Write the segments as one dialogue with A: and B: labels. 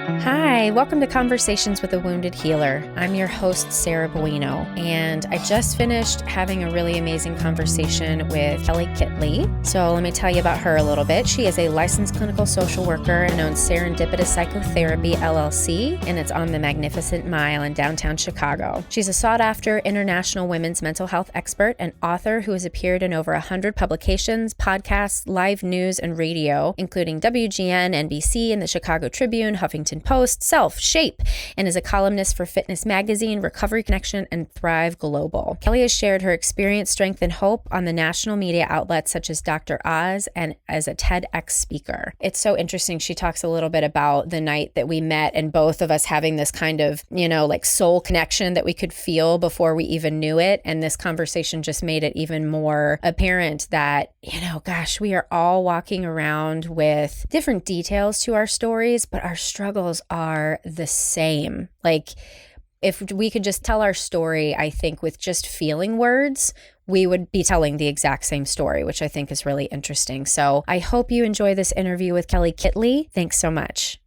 A: Hi, welcome to Conversations with a Wounded Healer. I'm your host, Sarah Bueno, and I just finished having a really amazing conversation with Kelley Kitley. So let me tell you about her a little bit. She is a licensed clinical social worker and owns Serendipitous Psychotherapy, LLC, and it's on the Magnificent Mile in downtown Chicago. She's a sought-after international women's mental health expert and author who has appeared in over 100 publications, podcasts, live news, and radio, including WGN, NBC, and the Chicago Tribune, Huffington Post, Self, Shape, and is a columnist for Fitness Magazine, Recovery Connection, and Thrive Global. Kelley has shared her experience, strength, and hope on the national media outlets such as Dr. Oz and as a TEDx speaker. It's so interesting. She talks a little bit about the night that we met and both of us having this kind of, like soul connection that we could feel before we even knew it. And this conversation just made it even more apparent that, we are all walking around with different details to our stories, but our struggles are the same. Like, if we could just tell our story, I think with just feeling words, we would be telling the exact same story, which I think is really interesting. So I hope you enjoy this interview with Kelley Kitley. Thanks so much.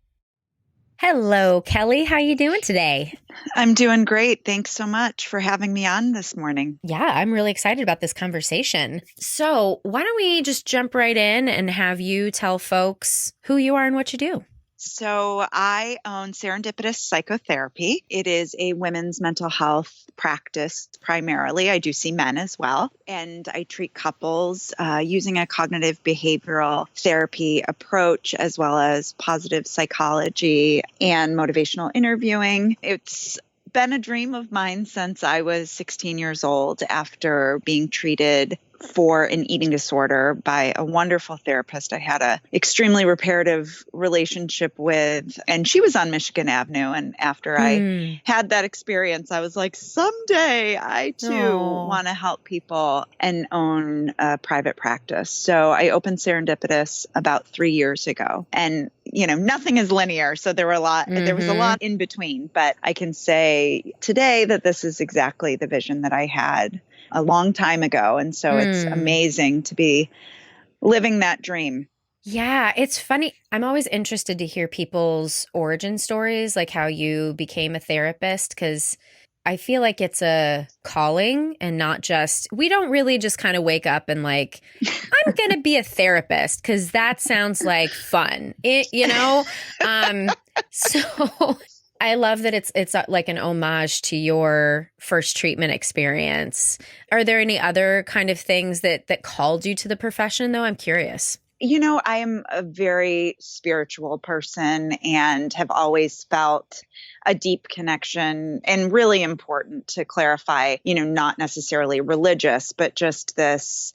A: Hello, Kelley. How you doing today?
B: I'm doing great. Thanks so much for having me on this morning.
A: Yeah, I'm really excited about this conversation. So why don't we just jump right in and have you tell folks who you are and what you do?
B: So I own Serendipitous Psychotherapy. It is a women's mental health practice primarily. I do see men as well. And I treat couples using a cognitive behavioral therapy approach, as well as positive psychology and motivational interviewing. It's been a dream of mine since I was 16 years old after being treated for an eating disorder by a wonderful therapist I had a extremely reparative relationship with. And she was on Michigan Avenue. And after I had that experience, I was like, someday I too want to help people and own a private practice. So I opened Serendipitous about 3 years ago. And nothing is linear. So there was a lot in between, but I can say today that this is exactly the vision that I had a long time ago. And so it's amazing to be living that dream.
A: Yeah, it's funny. I'm always interested to hear people's origin stories, like how you became a therapist, because I feel like it's a calling and not just, we don't really just kind of wake up and like, I'm going to be a therapist because that sounds like fun, So I love that it's like an homage to your first treatment experience. Are there any other kind of things that called you to the profession, though? I'm curious.
B: I am a very spiritual person and have always felt a deep connection, and really important to clarify, not necessarily religious, but just this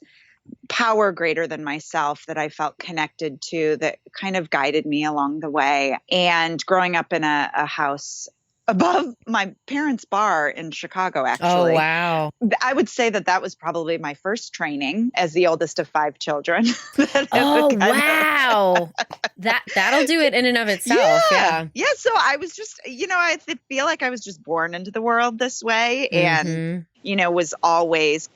B: power greater than myself that I felt connected to, that kind of guided me along the way. And growing up in a house above my parents' bar in Chicago, actually.
A: Oh, wow.
B: I would say that was probably my first training as the oldest of 5 children.
A: Oh, wow. That'll do it in and of itself. Yeah.
B: Yeah. So I was just, I feel like I was just born into the world this way, and, was always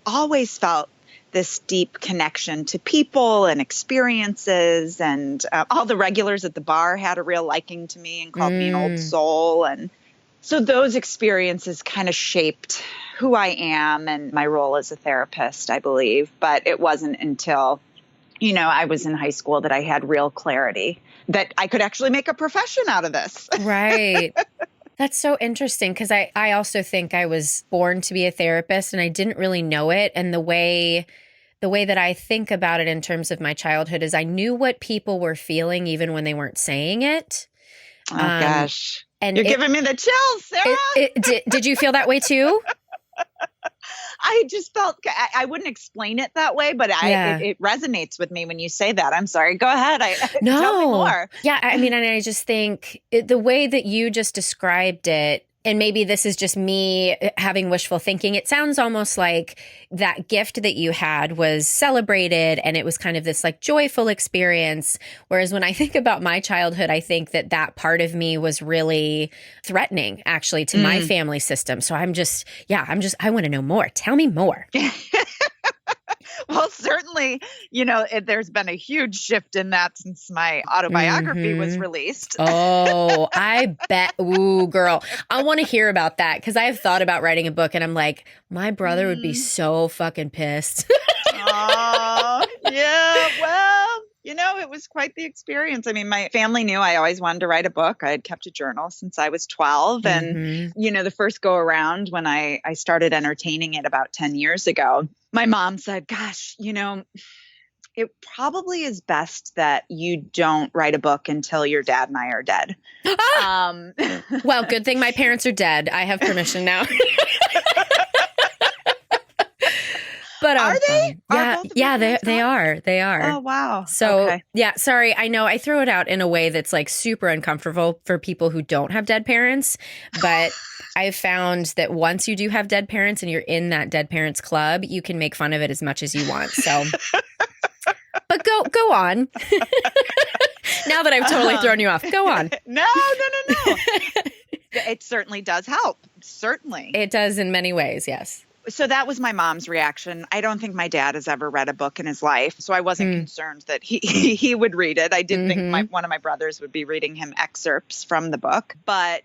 B: felt this deep connection to people and experiences, and all the regulars at the bar had a real liking to me and called me an old soul. And so those experiences kind of shaped who I am and my role as a therapist, I believe. But it wasn't until, I was in high school that I had real clarity that I could actually make a profession out of this.
A: Right. That's so interesting, because I also think I was born to be a therapist and I didn't really know it. And the way that I think about it in terms of my childhood is I knew what people were feeling even when they weren't saying it.
B: Oh, gosh.
A: And
B: you're giving me the chills, Sarah.
A: Did you feel that way too?
B: I just felt, I wouldn't explain it that way, but it resonates with me when you say that. I'm sorry. Go ahead. Tell me more.
A: Yeah. I mean, and I just think the way that you just described it, and maybe this is just me having wishful thinking, it sounds almost like that gift that you had was celebrated and it was kind of this like joyful experience. Whereas when I think about my childhood, I think that part of me was really threatening actually to my family system. So I want to know more. Tell me more.
B: Well, certainly, there's been a huge shift in that since my autobiography was released.
A: Oh, I bet. Ooh, girl. I want to hear about that because I've thought about writing a book and I'm like, my brother would be so fucking pissed.
B: Oh, yeah. Well, it was quite the experience. I mean, my family knew I always wanted to write a book. I had kept a journal since I was 12. And, the first go around when I started entertaining it about 10 years ago, my mom said, gosh, it probably is best that you don't write a book until your dad and I are dead.
A: Well, good thing my parents are dead. I have permission now. But
B: are they?
A: Yeah, they are. They are.
B: Oh, wow.
A: So,
B: okay.
A: Yeah, sorry. I know I throw it out in a way that's like super uncomfortable for people who don't have dead parents. But I've found that once you do have dead parents and you're in that dead parents club, you can make fun of it as much as you want. So, but go on. Now that I've totally thrown you off, go on.
B: No. It certainly does help. Certainly.
A: It does in many ways, yes.
B: So that was my mom's reaction. I don't think my dad has ever read a book in his life, so I wasn't concerned that he would read it. I did think one of my brothers would be reading him excerpts from the book. But,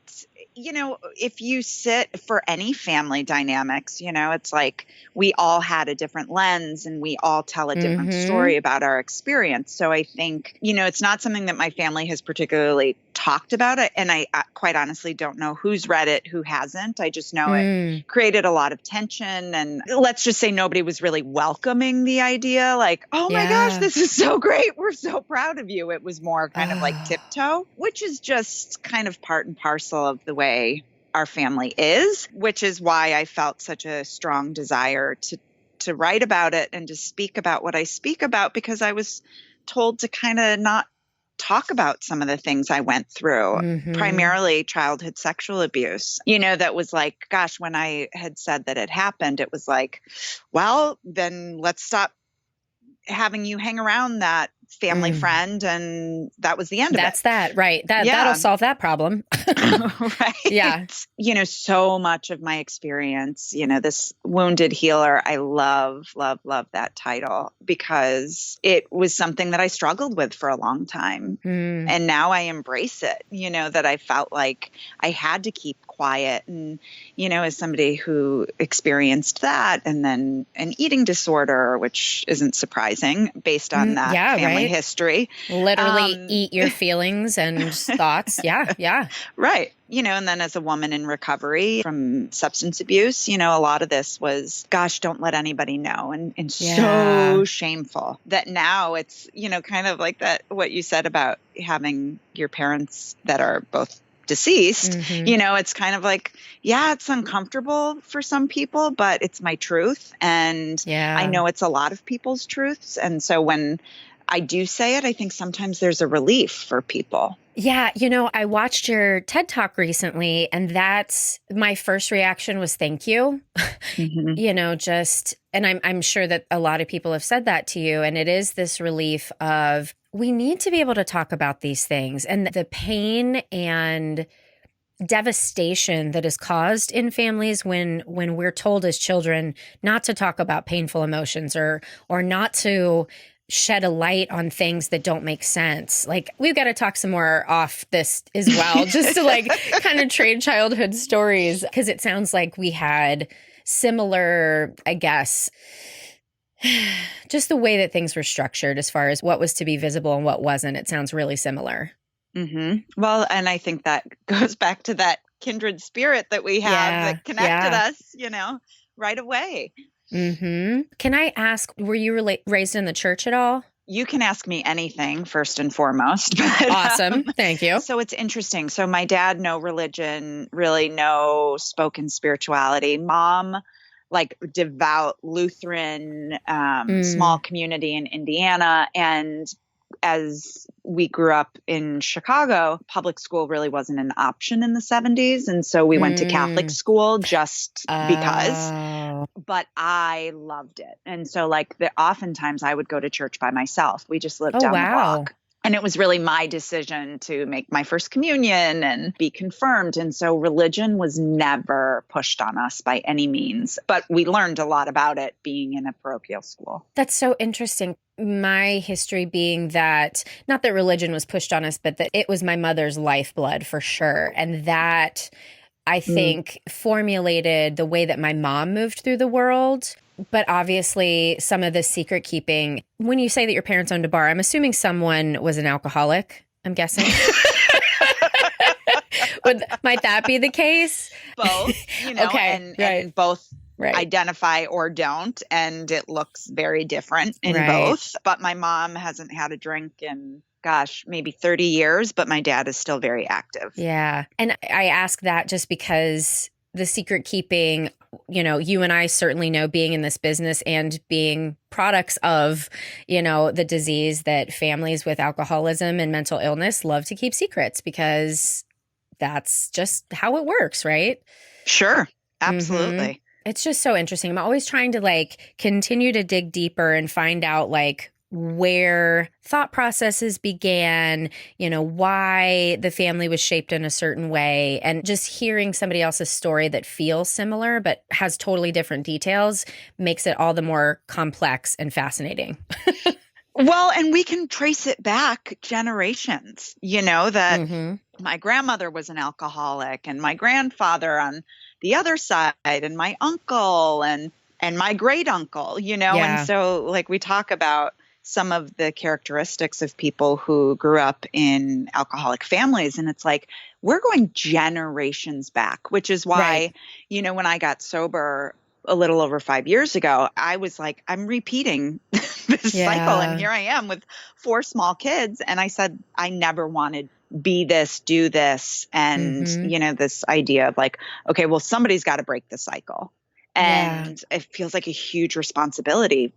B: if you sit for any family dynamics, it's like we all had a different lens and we all tell a different story about our experience. So I think, it's not something that my family has particularly talked about it. And I quite honestly don't know who's read it, who hasn't. I just know it created a lot of tension. And let's just say nobody was really welcoming the idea like, oh my gosh, this is so great. We're so proud of you. It was more kind of like tiptoe, which is just kind of part and parcel of the way our family is, which is why I felt such a strong desire to write about it and to speak about what I speak about, because I was told to kind of not talk about some of the things I went through, primarily childhood sexual abuse. That was like, gosh, when I had said that it happened, it was like, well, then let's stop having you hang around that family friend. And that was the end of it.
A: That's that, right. That'll solve that problem.
B: Right.
A: Yeah.
B: So much of my experience, this Wounded Healer, I love, love, love that title because it was something that I struggled with for a long time. And now I embrace it, that I felt like I had to keep quiet. And, as somebody who experienced that and then an eating disorder, which isn't surprising based on that family history.
A: Literally eat your feelings and thoughts. Yeah.
B: Right. And then as a woman in recovery from substance abuse, a lot of this was, gosh, don't let anybody know. And so shameful that now it's, kind of like that, what you said about having your parents that are both deceased, it's kind of like, it's uncomfortable for some people, but it's my truth. And I know it's a lot of people's truths. And so when I do say it, I think sometimes there's a relief for people.
A: Yeah. I watched your TED Talk recently, and that's my first reaction was thank you. And I'm sure that a lot of people have said that to you. And it is this relief of we need to be able to talk about these things and the pain and devastation that is caused in families when we're told as children not to talk about painful emotions or not to shed a light on things that don't make sense. Like, we've got to talk some more off this as well, just to like kind of trade childhood stories, because it sounds like we had similar, I guess, just the way that things were structured as far as what was to be visible and what wasn't. It sounds really similar.
B: Well, and I think that goes back to that kindred spirit that we have that connected us, right away.
A: Can I ask, were you raised in the church at all?
B: You can ask me anything, first and foremost. But,
A: awesome. Thank you.
B: So it's interesting. So my dad, no religion, really no spoken spirituality. Mom, like devout Lutheran, small community in Indiana. And as we grew up in Chicago, public school really wasn't an option in the 70s. And so we went to Catholic school just because, but I loved it. And so oftentimes I would go to church by myself. We just lived down the block. And it was really my decision to make my first communion and be confirmed. And so religion was never pushed on us by any means, but we learned a lot about it being in a parochial school.
A: That's so interesting. My history being that, not that religion was pushed on us, but that it was my mother's lifeblood for sure. And that, I think, formulated the way that my mom moved through the world. But obviously, some of the secret keeping, when you say that your parents owned a bar, I'm assuming someone was an alcoholic, I'm guessing. Might that be the case?
B: Both,
A: Okay,
B: and both identify or don't. And it looks very different in both. But my mom hasn't had a drink in, maybe 30 years, but my dad is still very active.
A: Yeah. And I ask that just because the secret keeping, you and I certainly know, being in this business and being products of, the disease, that families with alcoholism and mental illness love to keep secrets because that's just how it works, right?
B: Sure. Absolutely.
A: Mm-hmm. It's just so interesting. I'm always trying to continue to dig deeper and find out where thought processes began, why the family was shaped in a certain way. And just hearing somebody else's story that feels similar but has totally different details makes it all the more complex and fascinating.
B: Well, and we can trace it back generations, that my grandmother was an alcoholic and my grandfather on the other side and my uncle and my great uncle, and so we talk about some of the characteristics of people who grew up in alcoholic families. And it's we're going generations back, which is why, when I got sober a little over 5 years ago, I was I'm repeating this cycle. And here I am with 4 small kids. And I said, I never wanted be this, do this. And, this idea of okay, well, somebody's got to break the cycle. And it feels like a huge responsibility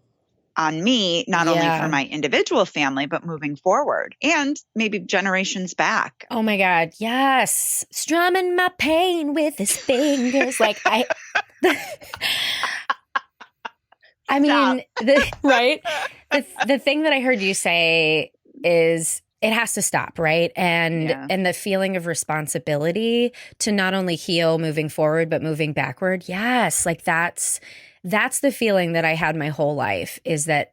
B: on me, not only for my individual family, but moving forward and maybe generations back.
A: Oh my God. Yes. Strumming my pain with his fingers. I mean, the thing that I heard you say is it has to stop, right? And the feeling of responsibility to not only heal moving forward, but moving backward. Yes. That's the feeling that I had my whole life, is that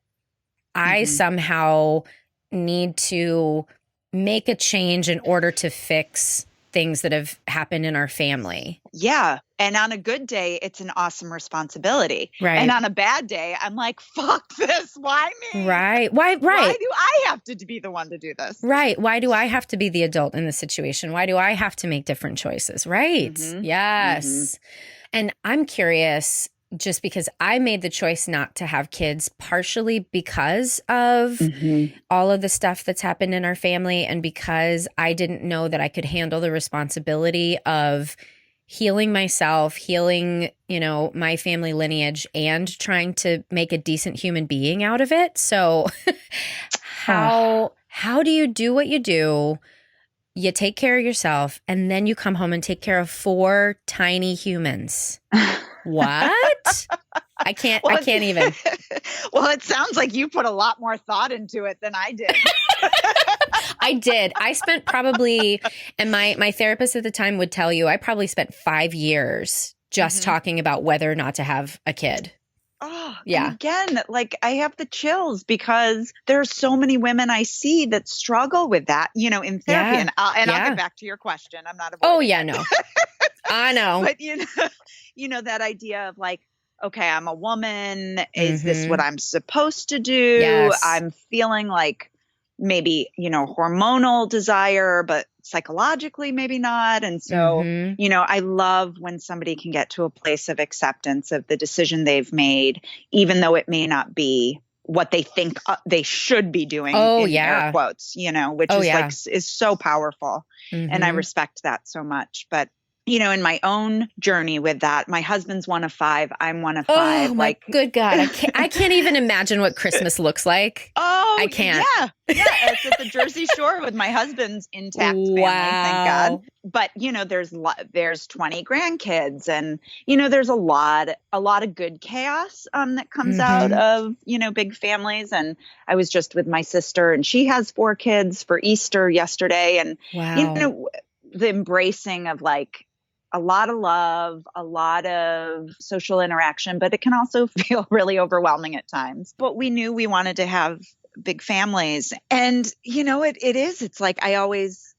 A: I somehow need to make a change in order to fix things that have happened in our family.
B: Yeah. And on a good day, it's an awesome responsibility.
A: Right.
B: And on a bad day, I'm fuck this. Why me?
A: Right. Why do
B: I have to be the one to do this?
A: Right. Why do I have to be the adult in the situation? Why do I have to make different choices? Right. Yes. And I'm curious, just because I made the choice not to have kids, partially because of all of the stuff that's happened in our family, and because I didn't know that I could handle the responsibility of healing myself, healing, my family lineage, and trying to make a decent human being out of it. So how do you do what you do? You take care of yourself, and then you come home and take care of 4 tiny humans. What? I can't even.
B: Well, it sounds like you put a lot more thought into it than I did.
A: I did. I spent probably, and my therapist at the time would tell you, I probably spent 5 years just talking about whether or not to have a kid.
B: Oh, yeah. Again, I have the chills because there are so many women I see that struggle with that, in therapy. Yeah. And I'll get back to your question. I'm not avoiding.
A: Oh yeah, no. I know.
B: But that idea of okay, I'm a woman. Is this what I'm supposed to do?
A: Yes.
B: I'm feeling maybe, hormonal desire, but psychologically maybe not. And so, I love when somebody can get to a place of acceptance of the decision they've made, even though it may not be what they think they should be doing. Air quotes, which is is so powerful. And I respect that so much. But in my own journey with that, my husband's one of five. I'm one of five.
A: Oh my good God. I can't even imagine what Christmas looks like.
B: Oh,
A: I can't.
B: Yeah. It's at the Jersey Shore with my husband's intact family, thank God. But, there's 20 grandkids and, there's a lot of good chaos that comes out of, big families. And I was just with my sister and she has 4 kids for Easter yesterday. And,
A: wow.
B: The embracing of like, a lot of love, a lot of social interaction, but it can also feel really overwhelming at times. But we knew we wanted to have big families. And, it's like I always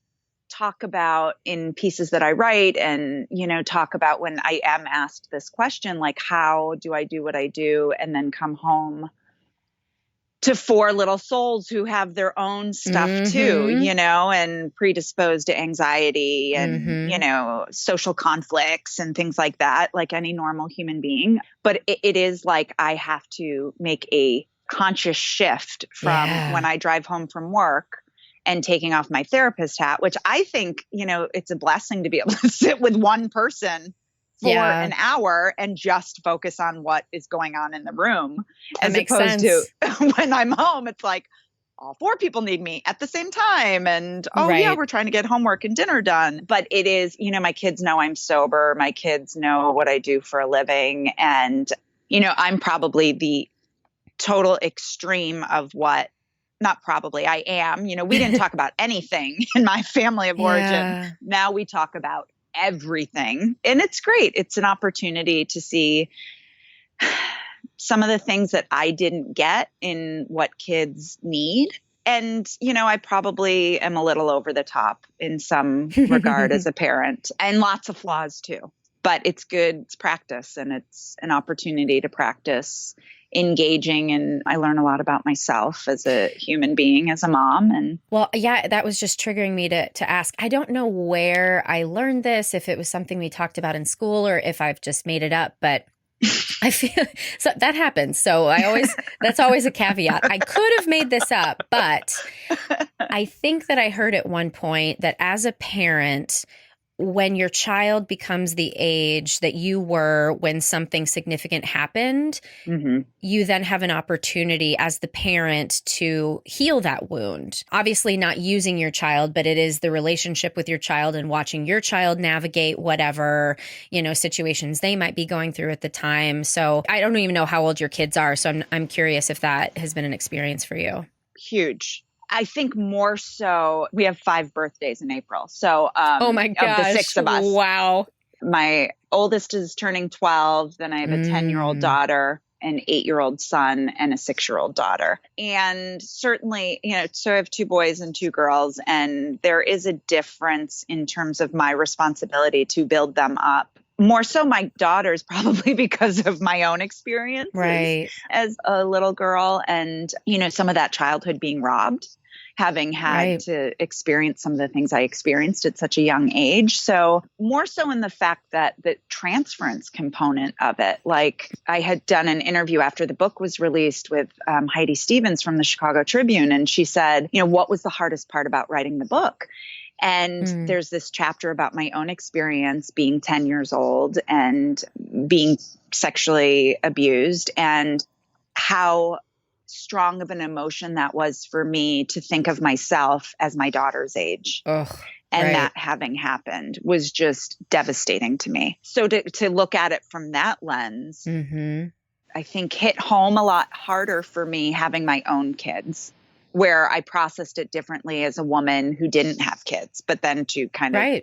B: talk about in pieces that I write and, talk about when I am asked this question, like, how do I do what I do and then come home to 4 little souls who have their own stuff too, and predisposed to anxiety and, social conflicts and things like that, like any normal human being. But it is like I have to make a conscious shift from when I drive home from work and taking off my therapist hat, which I think, it's a blessing to be able to sit with one person for an hour and just focus on what is going on in the room, as opposed to when I'm home, it's like all 4 people need me at the same time. And, we're trying to get homework and dinner done. But it is, my kids know I'm sober. My kids know what I do for a living. And, I'm probably the total extreme of what, not probably, I am. We didn't talk about anything in my family of origin. Now we talk about everything. And it's great. It's an opportunity to see some of the things that I didn't get in what kids need. And, I probably am a little over the top in some regard as a parent, and lots of flaws too. But it's good. It's practice, and it's an opportunity to practice engaging. And I learn a lot about myself as a human being, as a mom. And
A: that was just triggering me to ask. I don't know where I learned this, if it was something we talked about in school or if I've just made it up, but I feel so that happens. So that's always a caveat. I could have made this up, but I think that I heard at one point that as a parent, when your child becomes the age that you were when something significant happened, you then have an opportunity as the parent to heal that wound. Obviously not using your child, but it is the relationship with your child and watching your child navigate whatever, situations they might be going through at the time. So I don't even know how old your kids are. So I'm curious if that has been an experience for you.
B: Huge. I think more so, we have 5 birthdays in April. So,
A: oh my gosh,
B: of the 6 of us.
A: Wow.
B: My oldest is turning 12. Then I have a 10-year-old daughter, an 8-year-old son, and a 6-year-old daughter. And certainly, so I have 2 boys and 2 girls, and there is a difference in terms of my responsibility to build them up. More so my daughters, probably because of my own experience as a little girl and, some of that childhood being robbed, having had to experience some of the things I experienced at such a young age. So more so in the fact that the transference component of it, like I had done an interview after the book was released with Heidi Stevens from the Chicago Tribune. And she said, what was the hardest part about writing the book? And there's this chapter about my own experience being 10 years old and being sexually abused and how strong of an emotion that was for me to think of myself as my daughter's age. And that having happened was just devastating to me. So to look at it from that lens, I think hit home a lot harder for me having my own kids, where I processed it differently as a woman who didn't have kids, but then to kind of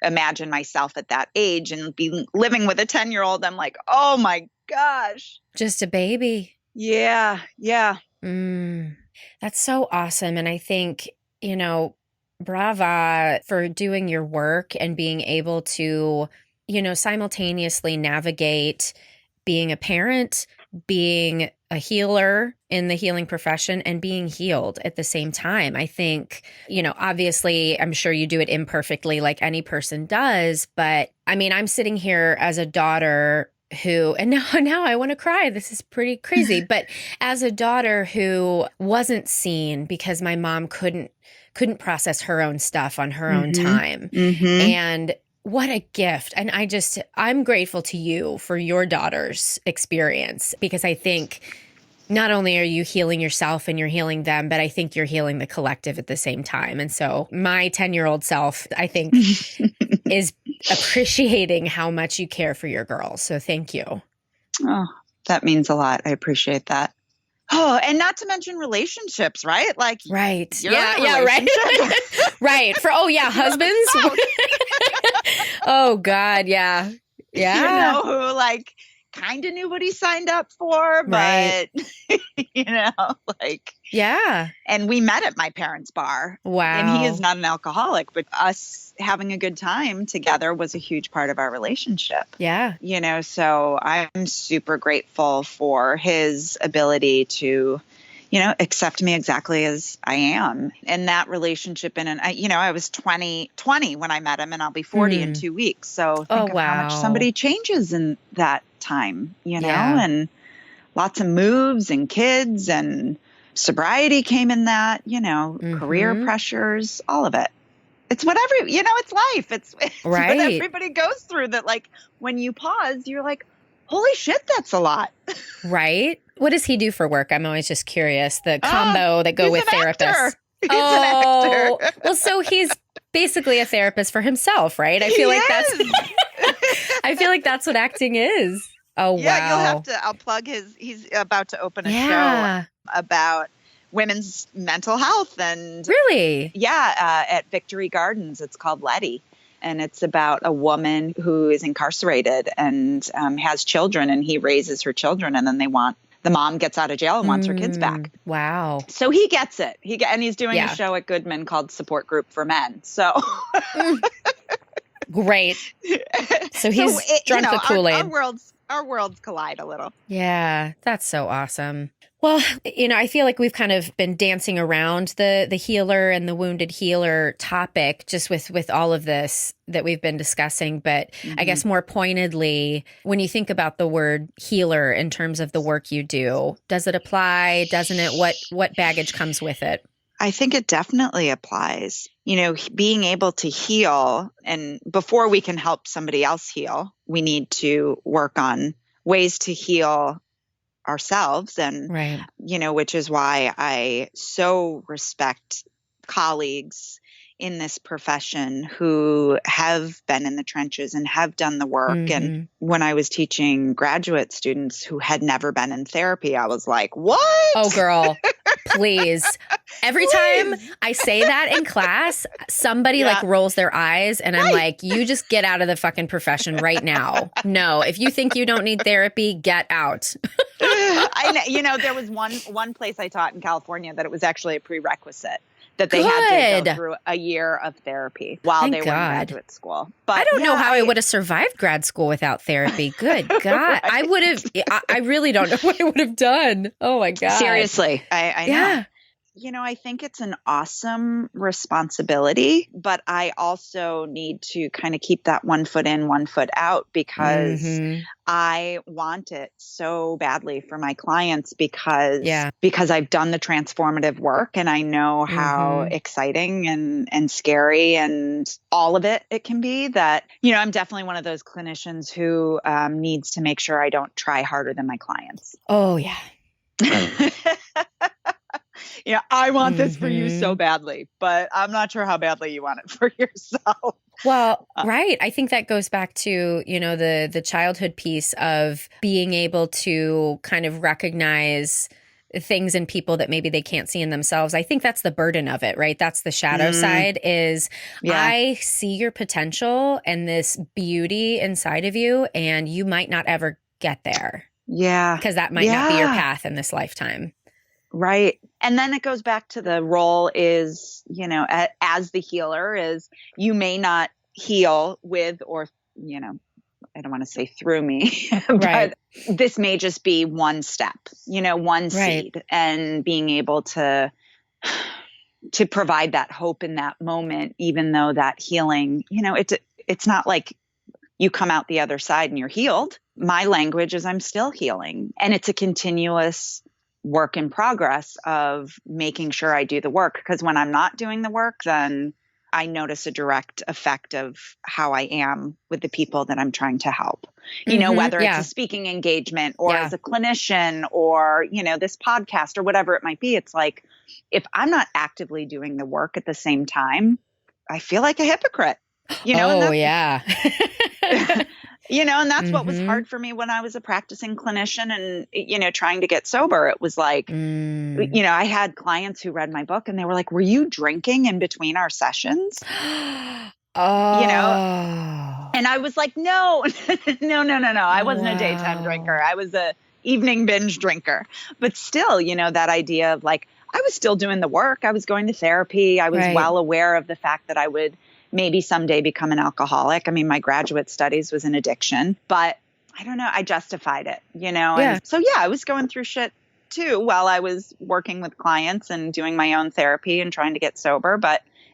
B: imagine myself at that age and be living with a 10-year-old, I'm like, oh my gosh.
A: Just a baby.
B: Yeah.
A: That's so awesome. And I think, brava for doing your work and being able to, simultaneously navigate being a parent, being a healer in the healing profession, and being healed at the same time. I think, obviously, I'm sure you do it imperfectly like any person does. But I mean, I'm sitting here as a daughter who, and now I want to cry. This is pretty crazy. But as a daughter who wasn't seen because my mom couldn't process her own stuff on her own time. And what a gift. And I'm grateful to you for your daughter's experience, because I think not only are you healing yourself and you're healing them, but I think you're healing the collective at the same time. And so my 10-year-old self, I think, is appreciating how much you care for your girls. So thank you.
B: Oh, that means a lot. I appreciate that. Oh, and not to mention relationships, right? Like,
A: right.
B: You're
A: Yeah, right. Right. Husbands. Oh, God. Yeah. Yeah.
B: You know, who like kind of knew what he signed up for, but,
A: right.
B: Like,
A: yeah.
B: And we met at my parents' bar.
A: Wow.
B: And he is not an alcoholic, but us having a good time together was a huge part of our relationship.
A: Yeah.
B: So I'm super grateful for his ability to, accept me exactly as I am. And that relationship I was 20 when I met him, and I'll be 40 in 2 weeks. So think of how much somebody changes in that time, and lots of moves and kids and sobriety came in that, career pressures, all of it. It's whatever, it's life. It's
A: right.
B: What everybody goes through that, like, when you pause, you're like, holy shit, that's a lot.
A: Right. What does he do for work? I'm always just curious. The combo that go with therapists.
B: He's an actor.
A: Well, so he's basically a therapist for himself, right? I feel I feel like that's what acting is. Oh,
B: yeah,
A: wow.
B: You'll have to, I'll plug he's about to open a show about women's mental health. And
A: really?
B: Yeah, at Victory Gardens. It's called Letty. And it's about a woman who is incarcerated and has children, and he raises her children, and then the mom gets out of jail and wants her kids back.
A: Wow.
B: So he gets it. And he's doing a show at Goodman called Support Group for Men. So
A: great. So he's drunk the Kool-Aid.
B: Our worlds collide a little.
A: Yeah, that's so awesome. Well, I feel like we've kind of been dancing around the healer and the wounded healer topic just with all of this that we've been discussing. But I guess more pointedly, when you think about the word healer in terms of the work you do, does it apply? Doesn't it? What baggage comes with it?
B: I think it definitely applies. Being able to heal, and before we can help somebody else heal, we need to work on ways to heal ourselves. And,
A: right.
B: Which is why I so respect colleagues in this profession who have been in the trenches and have done the work. And when I was teaching graduate students who had never been in therapy, I was like, what?
A: Oh, girl, please. Every time I say that in class, somebody like rolls their eyes, and I'm like, you just get out of the fucking profession right now. No, if you think you don't need therapy, get out.
B: I know, there was one place I taught in California that it was actually a prerequisite that they had to go through a year of therapy while they were in graduate school. But
A: I don't know how I would have survived grad school without therapy. Good God. I really don't know what I would have done. Oh my God.
B: Seriously. I know. I think it's an awesome responsibility, but I also need to kind of keep that 1 foot in, 1 foot out, because I want it so badly for my clients because I've done the transformative work, and I know how exciting and scary and all of it can be, that, I'm definitely one of those clinicians who needs to make sure I don't try harder than my clients.
A: Oh, yeah.
B: I want this for you so badly, but I'm not sure how badly you want it for yourself.
A: Well, right. I think that goes back to, the childhood piece of being able to kind of recognize things in people that maybe they can't see in themselves. I think that's the burden of it, right? That's the shadow side is I see your potential and this beauty inside of you, and you might not ever get there. Yeah. Because that might not be your path in this lifetime.
B: Right. And then it goes back to the role is, as the healer is, you may not heal with, or, I don't want to say through me, but this may just be one step, one seed, and being able to provide that hope in that moment, even though that healing, it's not like you come out the other side and you're healed. My language is I'm still healing, and it's a continuous work in progress of making sure I do the work, because when I'm not doing the work, then I notice a direct effect of how I am with the people that I'm trying to help. You know, whether it's a speaking engagement or as a clinician or, you know, this podcast or whatever it might be. It's like, if I'm not actively doing the work at the same time, I feel like a hypocrite, you know, you know, and that's what was hard for me when I was a practicing clinician and, you know, trying to get sober. It was like, you know, I had clients who read my book and they were like, were you drinking in between our sessions? You know, and I was like, no. I wasn't a daytime drinker. I was a evening binge drinker. But still, you know, that idea of like, I was still doing the work. I was going to therapy. I was well aware of the fact that I would maybe someday become an alcoholic. I mean, my graduate studies was in addiction, but I don't know. I justified it, you know? And so, I was going through shit too while I was working with clients and doing my own therapy and trying to get sober.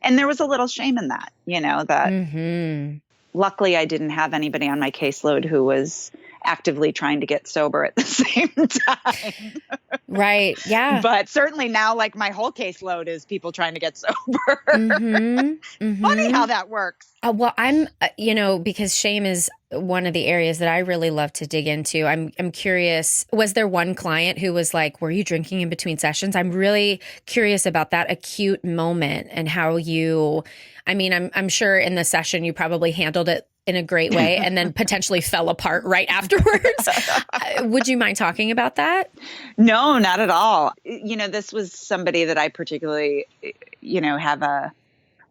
B: And there was a little shame in that, you know, that luckily I didn't have anybody on my caseload who was actively trying to get sober at the same time.
A: Right. Yeah.
B: But certainly now, like my whole caseload is people trying to get sober. Funny how that works.
A: Well, I'm, you know, because shame is one of the areas that I really love to dig into. I'm curious, was there one client who was like, were you drinking in between sessions? I'm really curious about that acute moment and how you, I mean, I'm sure in the session you probably handled it in a great way and then potentially fell apart right afterwards. Would you mind talking about that?
B: No, not at all. You know, this was somebody that I particularly, you know, have a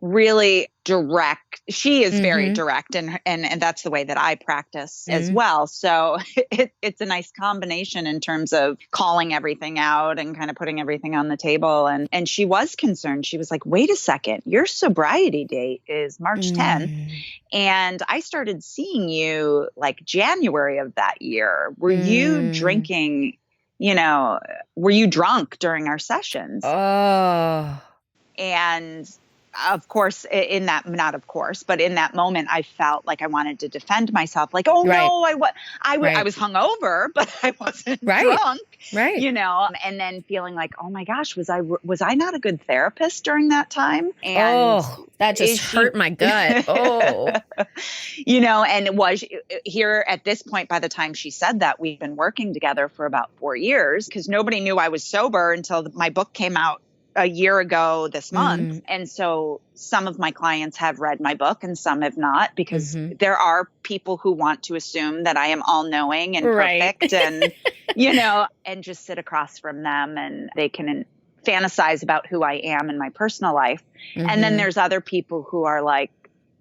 B: really direct, she is very direct and that's the way that I practice as well. So it's a nice combination in terms of calling everything out and kind of putting everything on the table. And she was concerned. She was like, wait a second, your sobriety date is March 10th. And I started seeing you like January of that year. Were you drinking, you know, were you drunk during our sessions?
A: Oh.
B: And of course, but in that moment, I felt like I wanted to defend myself. Like, oh no, I was hungover, but I wasn't drunk.
A: Right.
B: You know, and then feeling like, oh my gosh, was I not a good therapist during that time? And
A: that just hurt my gut. Oh,
B: you know, and it was here at this point, by the time she said that, we'd been working together for about 4 years because nobody knew I was sober until my book came out a year ago this month. And so some of my clients have read my book and some have not, because there are people who want to assume that I am all knowing and perfect and, you know, and just sit across from them and they can fantasize about who I am in my personal life. And then there's other people who are like,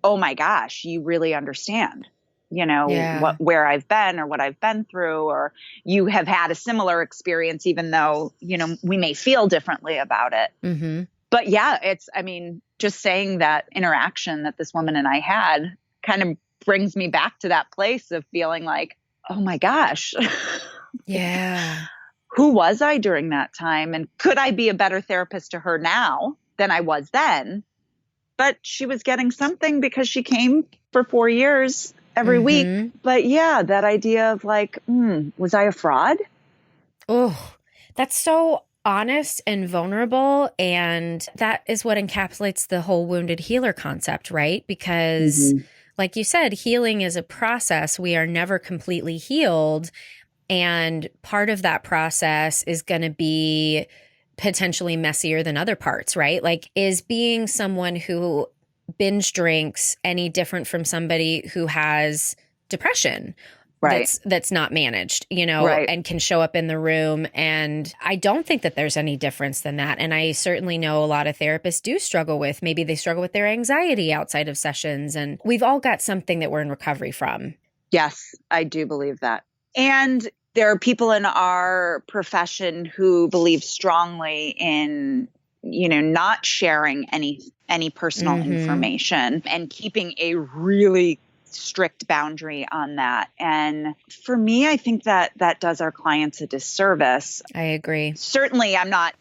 B: oh my gosh, you really understand, you know, where I've been or what I've been through, or you have had a similar experience, even though, you know, we may feel differently about it. But I mean, just saying that interaction that this woman and I had kind of brings me back to that place of feeling like, oh my gosh. Who was I during that time? And could I be a better therapist to her now than I was then? But she was getting something because she came for 4 years every week. But that idea of like, was I a fraud?
A: Oh, that's so honest and vulnerable. And that is what encapsulates the whole wounded healer concept, right? Because like you said, healing is a process. We are never completely healed. And part of that process is going to be potentially messier than other parts, right? Like, is being someone who binge drinks any different from somebody who has depression that's not managed, you know, and can show up in the room? And I don't think that there's any difference than that. And I certainly know a lot of therapists do struggle with, maybe they struggle with their anxiety outside of sessions. And we've all got something that we're in recovery from.
B: Yes, I do believe that. And there are people in our profession who believe strongly in, you know, not sharing any personal information and keeping a really strict boundary on that. And for me, I think that does our clients a disservice.
A: I agree.
B: Certainly, I'm not,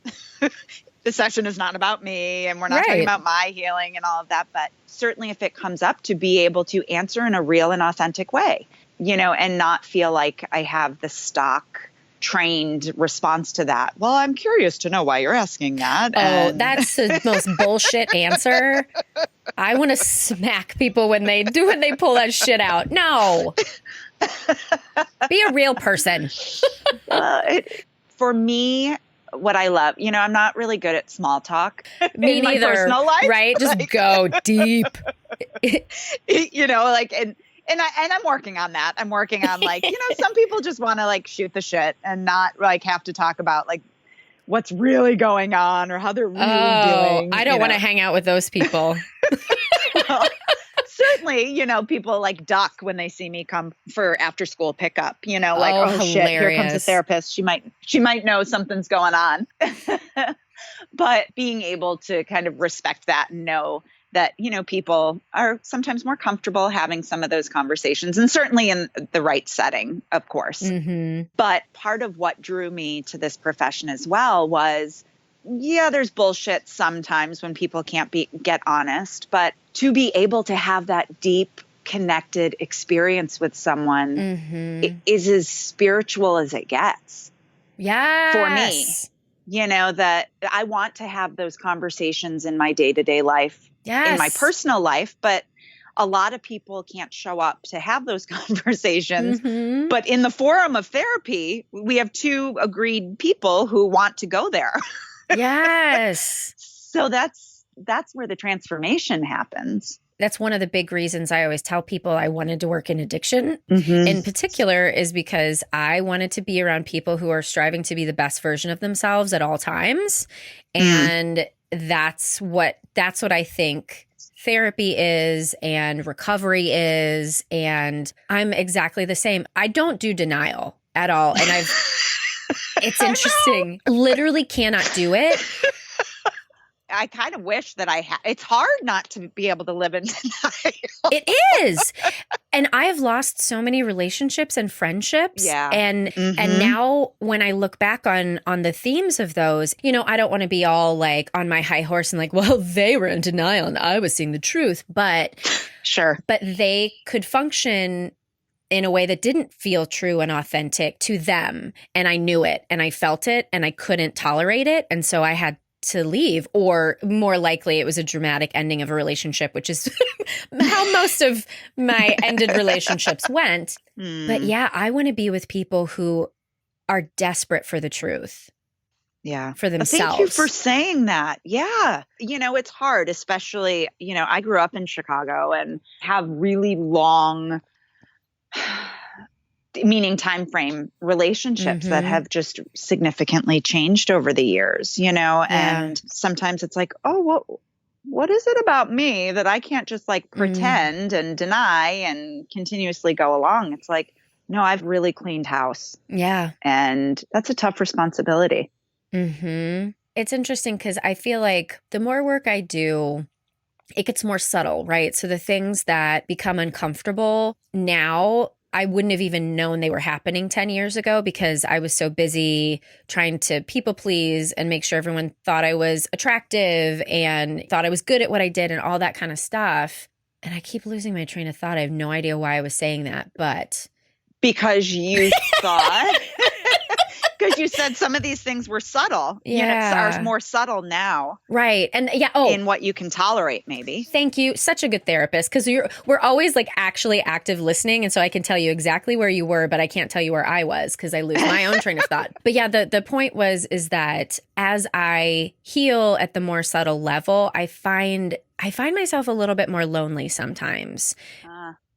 B: the session is not about me and we're not talking about my healing and all of that. But certainly if it comes up, to be able to answer in a real and authentic way, you know, and not feel like I have the stock trained response to that. Well, I'm curious to know why you're asking that.
A: Oh, that's the most bullshit answer. I want to smack people when they pull that shit out. No. Be a real person.
B: For me, what I love, I'm not really good at small talk.
A: Me
B: in my
A: neither.
B: personal life,
A: right? Just go deep.
B: And I'm working on that. I'm working on some people just want to shoot the shit and not have to talk about what's really going on or how they're really doing.
A: I don't want to hang out with those people.
B: Well, certainly, people duck when they see me come for after school pickup, oh shit, here comes a therapist. She might know something's going on. But being able to kind of respect that and know that, people are sometimes more comfortable having some of those conversations, and certainly in the right setting, of course.
A: Mm-hmm.
B: But part of what drew me to this profession as well was, there's bullshit sometimes when people can't get honest, but to be able to have that deep, connected experience with someone is as spiritual as it gets.
A: Yes.
B: For me, that I want to have those conversations in my day-to-day life.
A: Yes.
B: In my personal life, but a lot of people can't show up to have those conversations.
A: Mm-hmm.
B: But in the forum of therapy, we have two agreed people who want to go there.
A: Yes.
B: So that's where the transformation happens.
A: That's one of the big reasons I always tell people I wanted to work in addiction
B: Mm-hmm.
A: in particular is because I wanted to be around people who are striving to be the best version of themselves at all times. And that's what I think therapy is and recovery is. And I'm exactly the same. I don't do denial at all. And it's interesting. Literally cannot do it.
B: I kind of wish that it's hard not to be able to live in denial.
A: It is. And I've lost so many relationships and friendships.
B: Yeah.
A: And now when I look back on the themes of those, I don't want to be all on my high horse and well, they were in denial and I was seeing the truth. But
B: sure.
A: But they could function in a way that didn't feel true and authentic to them. And I knew it and I felt it and I couldn't tolerate it. And so I had to leave, or more likely it was a dramatic ending of a relationship, which is how most of my ended relationships went. But yeah, I want to be with people who are desperate for the truth.
B: Yeah.
A: For themselves.
B: Thank you for saying that. Yeah. It's hard, especially, I grew up in Chicago and have really long meaning time frame relationships that have just significantly changed over the years, and sometimes it's what is it about me that I can't just pretend and deny and continuously go along? It's no, I've really cleaned house.
A: Yeah.
B: And that's a tough responsibility.
A: Mm-hmm. It's interesting because I feel like the more work I do, it gets more subtle, right? So the things that become uncomfortable now, I wouldn't have even known they were happening 10 years ago because I was so busy trying to people please and make sure everyone thought I was attractive and thought I was good at what I did and all that kind of stuff. And I keep losing my train of thought. I have no idea why I was saying that, but
B: because you thought because you said some of these things were subtle. Are more subtle now.
A: Right. And
B: in what you can tolerate, maybe.
A: Thank you. Such a good therapist, because we're always actually active listening. And so I can tell you exactly where you were, but I can't tell you where I was because I lose my own train of thought. But yeah, the point is that as I heal at the more subtle level, I find myself a little bit more lonely sometimes.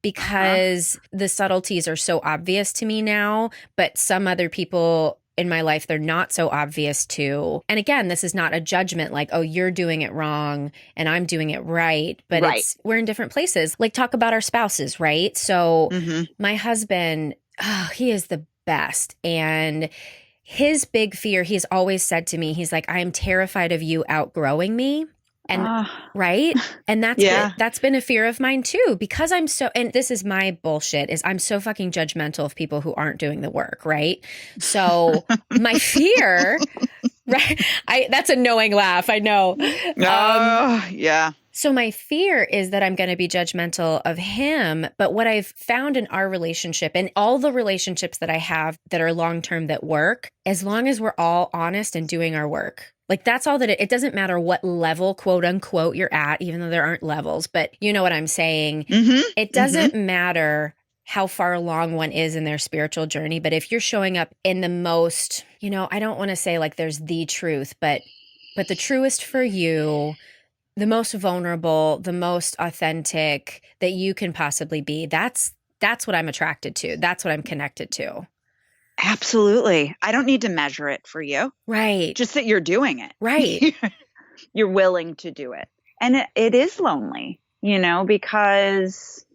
A: Because the subtleties are so obvious to me now, but some other people in my life, they're not so obvious to. And again, this is not a judgment oh, you're doing it wrong and I'm doing it right. But we're in different places. Talk about our spouses, right? So my husband, he is the best. And his big fear, he's always said to me, he's I am terrified of you outgrowing me. And right. And that's been a fear of mine too, because I'm so, and this is my bullshit, is I'm so fucking judgmental of people who aren't doing the work. Right. So my fear, right. That's a knowing laugh. I know.
B: Yeah.
A: So my fear is that I'm going to be judgmental of him. But what I've found in our relationship and all the relationships that I have that are long-term that work, as long as we're all honest and doing our work. Like that's all that it doesn't matter what level, quote unquote, you're at, even though there aren't levels, but you know what I'm saying? It doesn't matter how far along one is in their spiritual journey. But if you're showing up in the most, I don't want to say like there's the truth, but the truest for you, the most vulnerable, the most authentic that you can possibly be. That's what I'm attracted to. That's what I'm connected to.
B: Absolutely. I don't need to measure it for you.
A: Right.
B: Just that you're doing it.
A: Right.
B: You're willing to do it. And it is lonely, because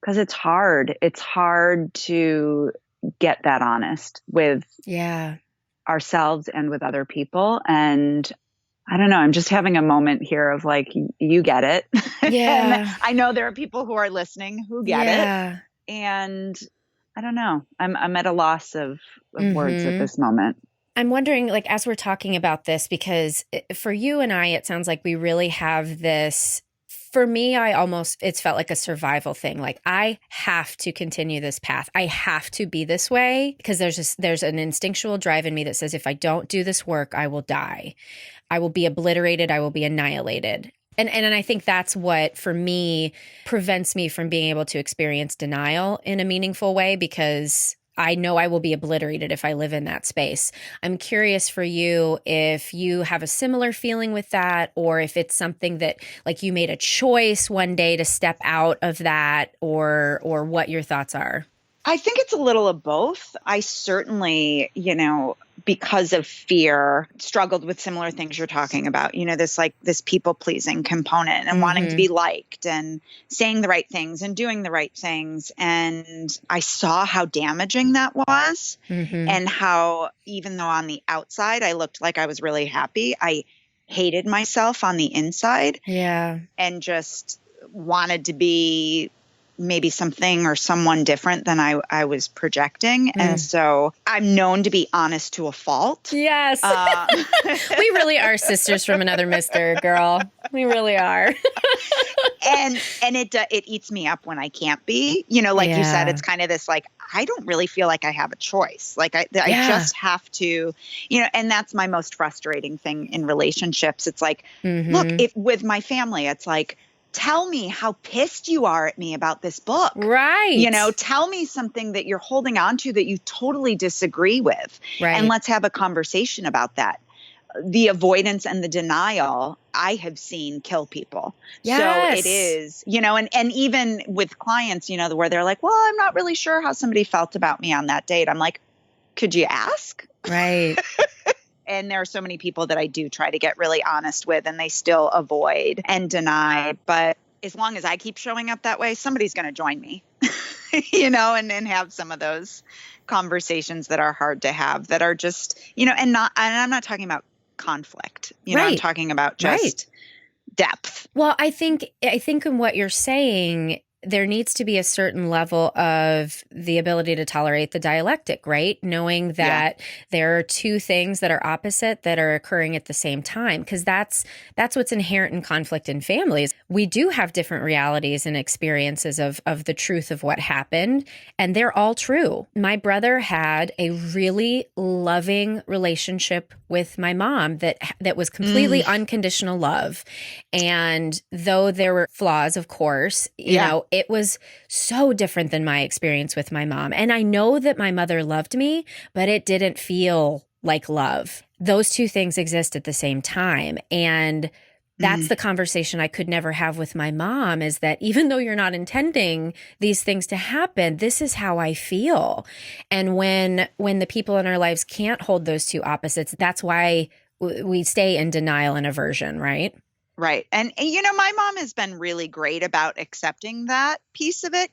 B: it's hard. It's hard to get that honest with ourselves and with other people. And I don't know, I'm just having a moment here of like, you get it.
A: Yeah.
B: And I know there are people who are listening who get it. And I don't know. I'm at a loss of words at this moment.
A: I'm wondering, like, as we're talking about this, because for you and I, it sounds like we really have this. For me, it's felt like a survival thing. Like I have to continue this path. I have to be this way because there's an instinctual drive in me that says if I don't do this work, I will die. I will be obliterated. I will be annihilated. And I think that's what, for me, prevents me from being able to experience denial in a meaningful way because I know I will be obliterated if I live in that space. I'm curious for you if you have a similar feeling with that or if it's something that like you made a choice one day to step out of that or what your thoughts are.
B: I think it's a little of both. I certainly, because of fear, struggled with similar things you're talking about, this people pleasing component and wanting to be liked and saying the right things and doing the right things. And I saw how damaging that was and how, even though on the outside, I looked like I was really happy, I hated myself on the inside.
A: Yeah.
B: And just wanted to be maybe something or someone different than I was projecting. And so I'm known to be honest to a fault.
A: Yes. We really are sisters from another mister, girl. We really are.
B: and it eats me up when I can't be, you said, it's kind of this, like, I don't really feel like I have a choice. Like I just have to, and that's my most frustrating thing in relationships. It's like, look, if with my family, it's like, tell me how pissed you are at me about this book.
A: Right.
B: Tell me something that you're holding on to that you totally disagree with. Right. And let's have a conversation about that. The avoidance and the denial I have seen kill people.
A: Yes.
B: So it is, and even with clients, where they're like, well, I'm not really sure how somebody felt about me on that date. I'm like, could you ask?
A: Right.
B: And there are so many people that I do try to get really honest with and they still avoid and deny. But as long as I keep showing up that way, somebody's going to join me, and have some of those conversations that are hard to have that are just, and I'm not talking about conflict, I'm talking about just depth.
A: Well, I think in what you're saying, there needs to be a certain level of the ability to tolerate the dialectic, right? Knowing that there are two things that are opposite that are occurring at the same time, because that's what's inherent in conflict in families. We do have different realities and experiences of the truth of what happened, and they're all true. My brother had a really loving relationship with my mom that was completely unconditional love. And though there were flaws, of course, it was so different than my experience with my mom. And I know that my mother loved me, but it didn't feel like love. Those two things exist at the same time. And that's the conversation I could never have with my mom, is that even though you're not intending these things to happen, this is how I feel. And when the people in our lives can't hold those two opposites, that's why we stay in denial and aversion, right?
B: Right. And, my mom has been really great about accepting that piece of it.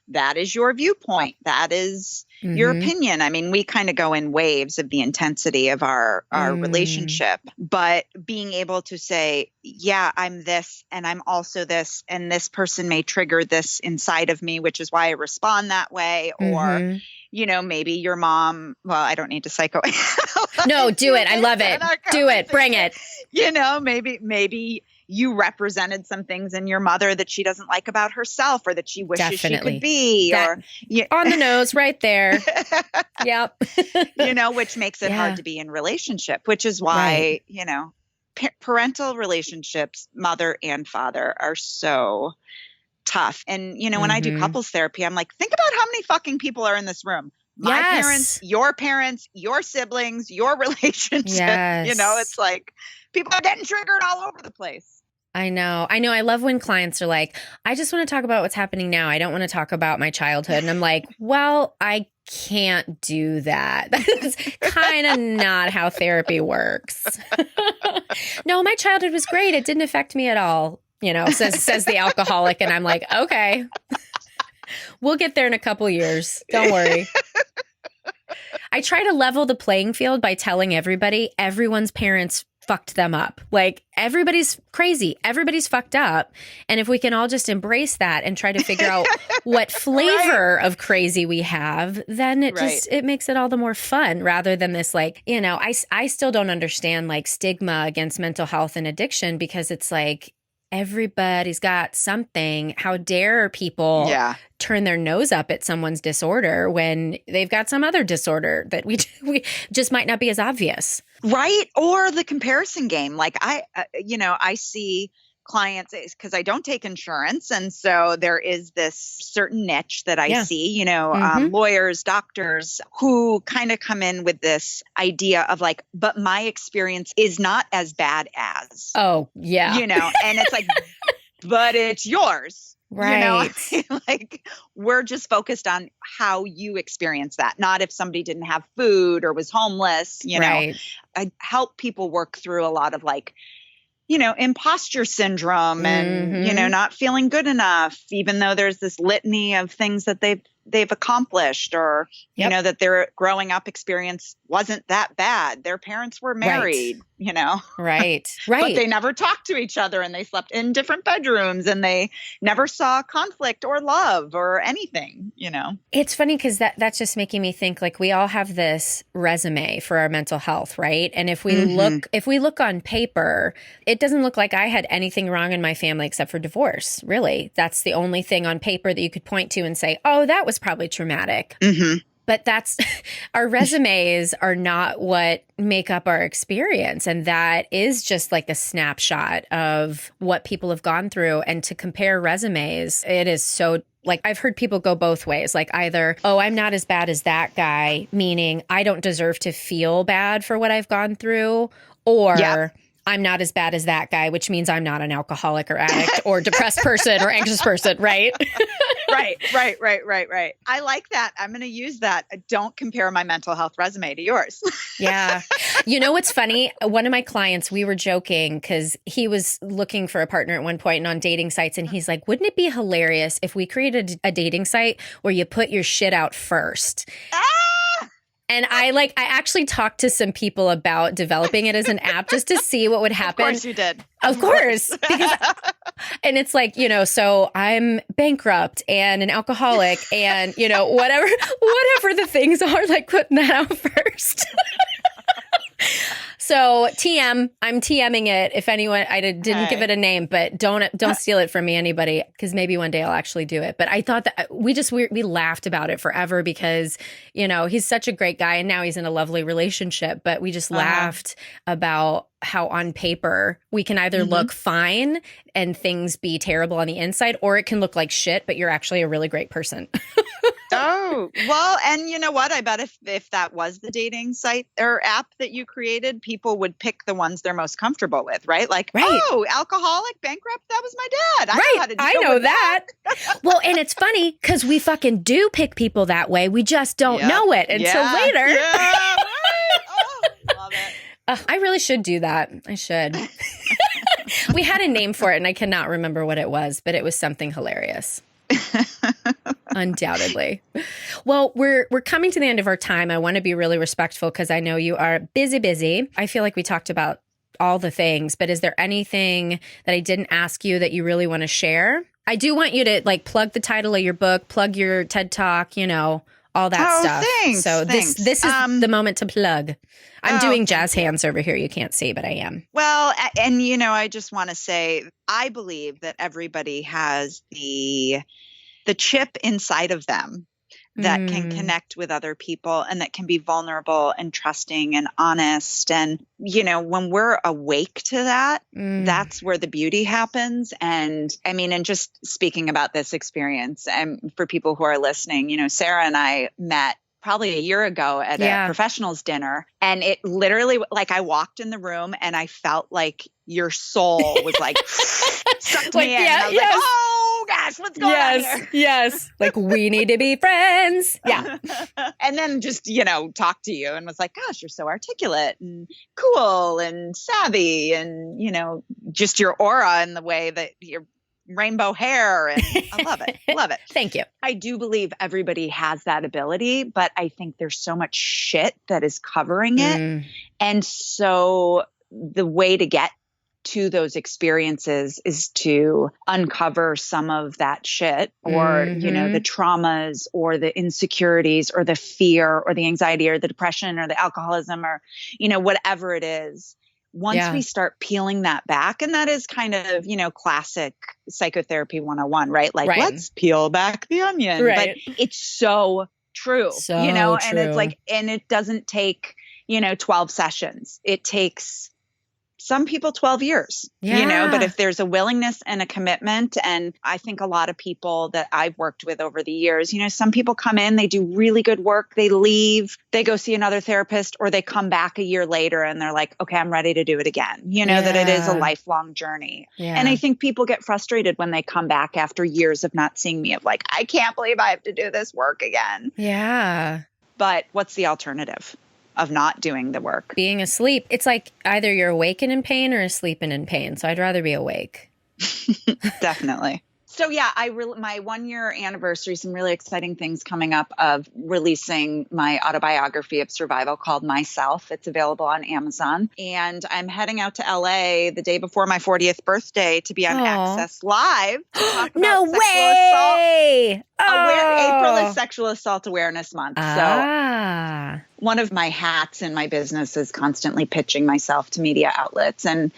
B: That is your viewpoint. That is your opinion. I mean, we kind of go in waves of the intensity of our relationship, but being able to say, yeah, I'm this and I'm also this, and this person may trigger this inside of me, which is why I respond that way. Or, maybe your mom, well, I don't need to psychoanalyze.
A: No, do it. I love it. Do it. Bring it.
B: Maybe you represented some things in your mother that she doesn't like about herself or that she wishes she
A: Definitely.
B: could be.
A: That-
B: or you,
A: On the nose right there. Yep.
B: which makes it hard to be in relationship, which is why, parental relationships, mother and father, are so tough. And, when I do couples therapy, I'm like, think about how many fucking people are in this room. My parents, your siblings, your relationship.
A: Yes.
B: It's like people are getting triggered all over the place.
A: I know. I love when clients are like, I just want to talk about what's happening now. I don't want to talk about my childhood. And I'm like, well, I can't do that. That's kind of not how therapy works. No, my childhood was great. It didn't affect me at all. Says the alcoholic. And I'm like, okay, we'll get there in a couple years. Don't worry. I try to level the playing field by telling everybody everyone's parents fucked them up. Like, everybody's crazy. Everybody's fucked up. And if we can all just embrace that and try to figure out what flavor of crazy we have, then it makes it all the more fun, rather than this, like, I still don't understand like stigma against mental health and addiction, because it's like, everybody's got something. How dare people turn their nose up at someone's disorder when they've got some other disorder that we just might not be as obvious.
B: Right. Or the comparison game. Like I see clients, because I don't take insurance. And so there is this certain niche that I see, lawyers, doctors who kind of come in with this idea of like, but my experience is not as bad as.
A: Oh, yeah.
B: And it's like, but it's yours.
A: Right.
B: Like, we're just focused on how you experience that, not if somebody didn't have food or was homeless. I help people work through a lot of like, imposter syndrome and, not feeling good enough, even though there's this litany of things that they've accomplished, or, that their growing up experience wasn't that bad. Their parents were married, Right. But they never talked to each other, and they slept in different bedrooms, and they never saw conflict or love or anything,
A: It's funny because that's just making me think, like, we all have this resume for our mental health, right? And if we look on paper, it doesn't look like I had anything wrong in my family except for divorce. Really. That's the only thing on paper that you could point to and say, oh, that was probably traumatic. But that's our resumes are not what make up our experience. And that is just like a snapshot of what people have gone through. And to compare resumes, it is so, like, I've heard people go both ways. Like, either, oh, I'm not as bad as that guy, meaning I don't deserve to feel bad for what I've gone through, or I'm not as bad as that guy, which means I'm not an alcoholic or addict or depressed person or anxious person, right?
B: Right. I like that. I'm going to use that. Don't compare my mental health resume to yours.
A: Yeah. You know what's funny? One of my clients, we were joking because he was looking for a partner at one point and on dating sites. And he's like, wouldn't it be hilarious if we created a dating site where you put your shit out first? And I actually talked to some people about developing it as an app just to see what would happen.
B: Of course you did.
A: Of course. And it's like, so I'm bankrupt and an alcoholic and, whatever the things are, like, putting that out first. So I'm TMing it. If anyone, I didn't give it a name, but don't steal it from me, anybody, because maybe one day I'll actually do it. But I thought that we laughed about it forever because, he's such a great guy and now he's in a lovely relationship. But we just laughed about how on paper we can either look fine and things be terrible on the inside, or it can look like shit, but you're actually a really great person.
B: Oh, well, and you know what? I bet if that was the dating site or app that you created, people would pick the ones they're most comfortable with, right? Like, oh, alcoholic, bankrupt, that was my dad. I know how to deal with that.
A: Well, and it's funny because we fucking do pick people that way. We just don't know it until later.
B: Yeah, right. Oh, love it.
A: I really should do that. I should. We had a name for it and I cannot remember what it was, but it was something hilarious. Undoubtedly. Well, we're coming to the end of our time. I want to be really respectful because I know you are busy. I feel like we talked about all the things, but is there anything that I didn't ask you that you really want to share? I do want you to, like, plug the title of your book, plug your TED Talk, all that
B: Oh,
A: stuff.
B: thanks.
A: So
B: thanks.
A: this is the moment to plug. I'm doing jazz
B: thank you.
A: hands over here. You can't see, but I am.
B: Well, and I just want to say, I believe that everybody has the chip inside of them that can connect with other people and that can be vulnerable and trusting and honest. And, when we're awake to that, that's where the beauty happens. And I mean, and just speaking about this experience, and for people who are listening, Sarah and I met probably a year ago at a professionals dinner. And it literally, like, I walked in the room and I felt like your soul was like sucked me in. And I was like, oh gosh, what's going on here?
A: Yes. Like, we need to be friends. Yeah.
B: And then just, talked to you and was like, gosh, you're so articulate and cool and savvy and, just your aura and the way that you're rainbow hair. And I love it. Love it.
A: Thank you.
B: I do believe everybody has that ability, but I think there's so much shit that is covering it. And so the way to get to those experiences is to uncover some of that shit or, the traumas or the insecurities or the fear or the anxiety or the depression or the alcoholism or, whatever it is. Once we start peeling that back, and that is kind of, classic psychotherapy 101, right? Like, let's peel back the onion. But it's so true, and it's like, and it doesn't take, 12 sessions. It takes some people 12 years, but if there's a willingness and a commitment, and I think a lot of people that I've worked with over the years, some people come in, they do really good work, they leave, they go see another therapist, or they come back a year later and they're like, okay, I'm ready to do it again. That it is a lifelong journey. And I think people get frustrated when they come back after years of not seeing me, of like, I can't believe I have to do this work again.
A: Yeah.
B: But what's the alternative of not doing the work?
A: Being asleep. It's like either you're awake and in pain or asleep and in pain. So I'd rather be awake.
B: Definitely. So yeah, my 1 year anniversary, some really exciting things coming up of releasing my autobiography of survival called Myself. It's available on Amazon. And I'm heading out to LA the day before my 40th birthday to be on Access Live to talk about
A: no way!
B: April is Sexual Assault Awareness Month. So one of my hats in my business is constantly pitching myself to media outlets. And,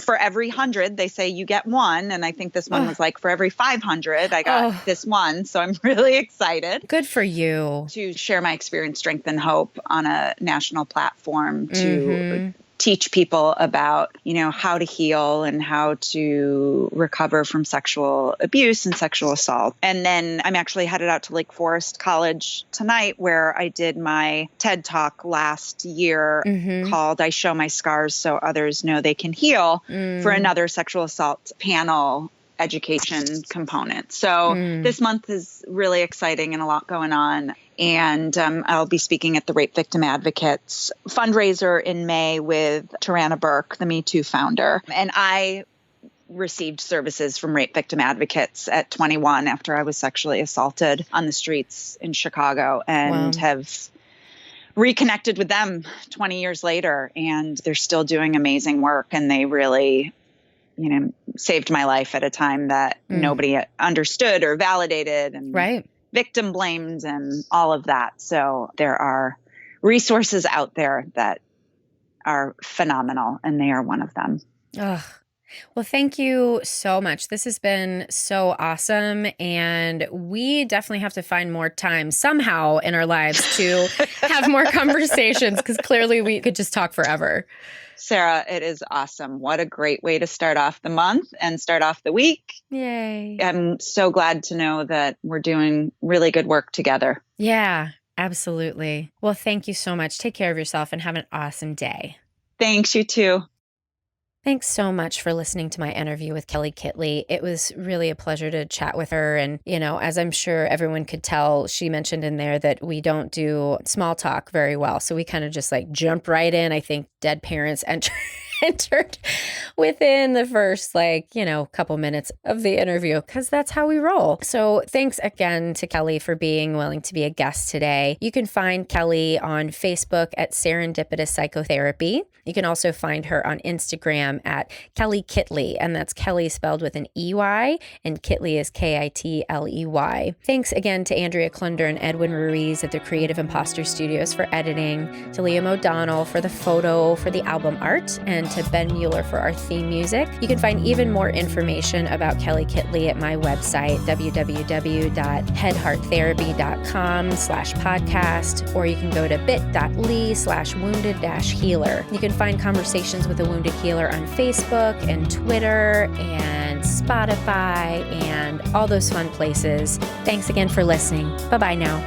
B: for every 100, they say you get one. And I think this one was like, for every 500, I got this one. So I'm really excited.
A: Good for you.
B: To share my experience, strength, and hope on a national platform to teach people about, how to heal and how to recover from sexual abuse and sexual assault. And then I'm actually headed out to Lake Forest College tonight, where I did my TED Talk last year called I Show My Scars So Others Know They Can Heal, for another sexual assault panel education component. So this month is really exciting and a lot going on. And I'll be speaking at the Rape Victim Advocates fundraiser in May with Tarana Burke, the Me Too founder. And I received services from Rape Victim Advocates at 21 after I was sexually assaulted on the streets in Chicago, and have reconnected with them 20 years later. And they're still doing amazing work. And they really, saved my life at a time that nobody understood or validated, and victim blamed and all of that. So there are resources out there that are phenomenal, and they are one of them.
A: Ugh. Well, thank you so much. This has been so awesome. And we definitely have to find more time somehow in our lives to have more conversations, because clearly we could just talk forever.
B: Sarah, it is awesome. What a great way to start off the month and start off the week.
A: Yay.
B: I'm so glad to know that we're doing really good work together.
A: Yeah, absolutely. Well, thank you so much. Take care of yourself and have an awesome day.
B: Thanks, you too.
A: Thanks so much for listening to my interview with Kelley Kitley. It was really a pleasure to chat with her. And, as I'm sure everyone could tell, she mentioned in there that we don't do small talk very well. So we kind of just like jump right in. I think dead parents entered within the first, couple minutes of the interview, because that's how we roll. So thanks again to Kelley for being willing to be a guest today. You can find Kelley on Facebook at Serendipitous Psychotherapy. You can also find her on Instagram at Kelley Kitley, and that's Kelley spelled with an EY, and Kitley is Kitley. Thanks again to Andrea Klunder and Edwin Ruiz at the Creative Imposter Studios for editing, to Liam O'Donnell for the photo for the album art, and to Ben Mueller for our theme music. You can find even more information about Kelley Kitley at my website, www.headhearttherapy.com/podcast, or you can go to bit.ly/wounded-healer. You can find Conversations with a Wounded Healer on Facebook and Twitter and Spotify and all those fun places. Thanks again for listening. Bye-bye now.